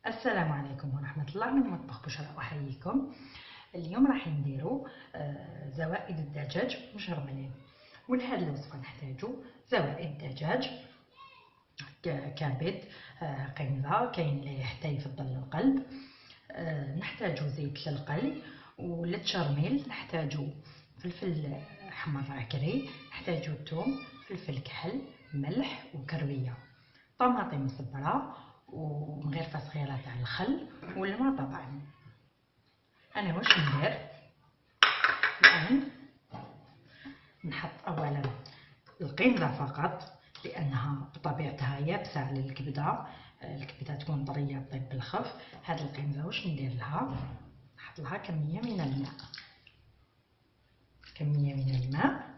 السلام عليكم ورحمة الله، من مطبخ بشرى أحييكم. اليوم راح نديرو زوائد الدجاج مشرملين. ولهذه الوصفة نحتاجو زوائد دجاج، كبد، قنزة، كاين اللي حتى يفضل القلب. نحتاجو زيت للقلي وللتشرميل، نحتاجو فلفل احمر عكري، نحتاجو ثوم، فلفل كحل، ملح وكرويه، طماطم مصبره ومغرفه صغيره تاع الخل والماء طبعا. انا واش ندير الان؟ نحط اولا القنزه فقط لانها بطبيعتها يابسه على الكبده، الكبده تكون طريه طيب بالخف. هاد القنزه واش ندير لها؟ نحط لها كميه من الماء،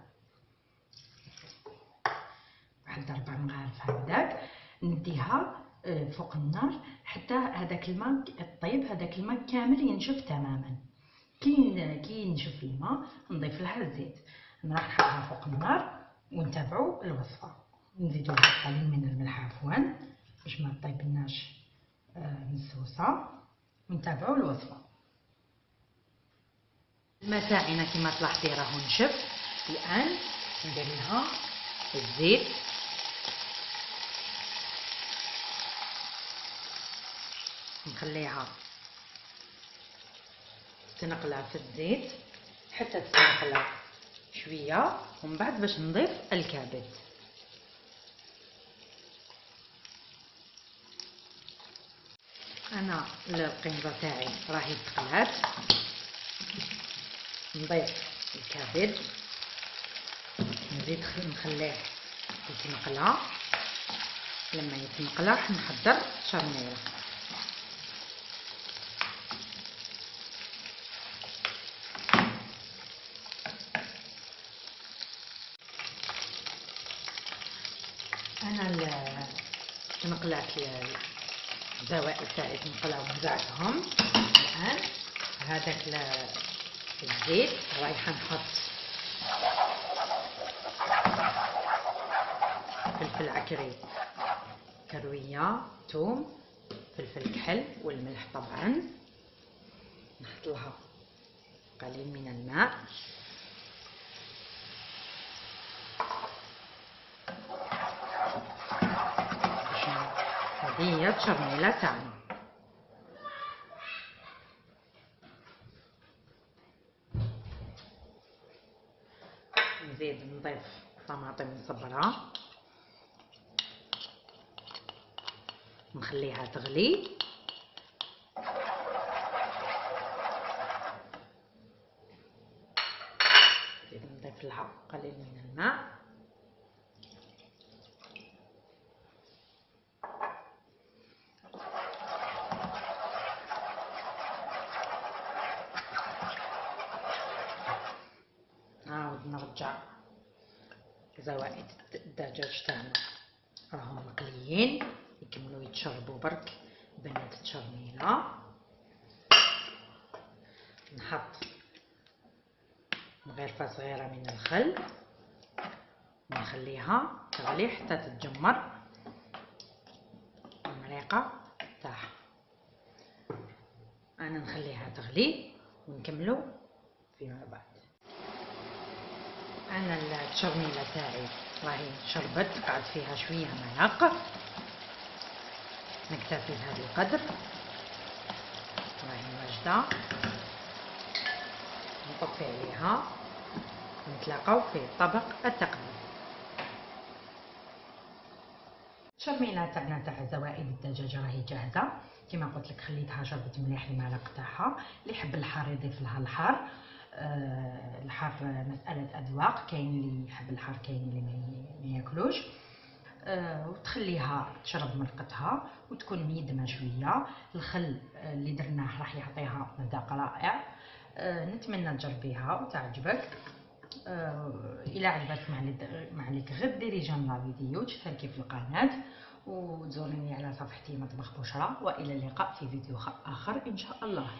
واحد 4 مغارف هكذاك. نديها فوق النار حتى هذاك الماء الطيب، هذاك الماء كامل ينشف تماما. كي ينشف الماء نضيف لها الزيت، راح نحطها فوق النار ونتابعوا الوصفه. نزيدوا لها قليل من الملح عفوا باش ما طيبناش مسوسه، ونتابعوا الوصفه. الماء تاعنا كما تلاحظي راهو نشف. الان ندير لها الزيت، نخليها تنقلع في الزيت حتى تنقلع شويه، ومن بعد باش نضيف الكبد. انا القنزه تاعي راهي تقلات، نضيف الكبد، نزيد نخليه يتنقلع. لما يتنقلع نحضر شرميله. انا تنقلعت الزوائد تاعي، تنقلعو وزعتهم. الان هذاك الزيت رايحه نحط فلفل عكري، كرويه، ثوم، فلفل كحل والملح طبعا. نحط لها قليل من الماء، هذه هي التشرميله تاعنا. نزيد نضيف طماطم مصبره، نخليها تغلي. نضيف لها قليل من الماء، نعاود نرجع زوائد الدجاج تاعنا راهم مقليين، يكملوا يتشربوا برك بنات التشرميله. نحط مغرفه صغيره من الخل ونخليها تغلي حتى تتجمر المريقه تاعها. انا نخليها تغلي ونكملوا فيما بعد. انا التشرميله تاعي راهي شربت، قعد فيها شويه مرق، نكتفي بهذا القدر. راهي واجده، نطفي عليها ونتلاقاو في الطبق التقديم. التشرميله تاعنا تاع زوائد الدجاج راهي جاهزه. كما قلت لك خليتها شربت مليح المرق تاعها. اللي يحب الحار يضيف لها الحار. الحار مساله اذواق، كاين اللي يحب الحار كاين اللي ما ياكلوش. وتخليها تشرب مرقتها وتكون ميدمه شويه. الخل اللي درناه راح يعطيها مذاق رائع. نتمنى تجربيها وتعجبك. الى عجبك ما عليك غير ديري جيم لا فيديو، تشتركي في القناه وتزوريني على صفحتي مطبخ بشرى. والى اللقاء في فيديو اخر ان شاء الله.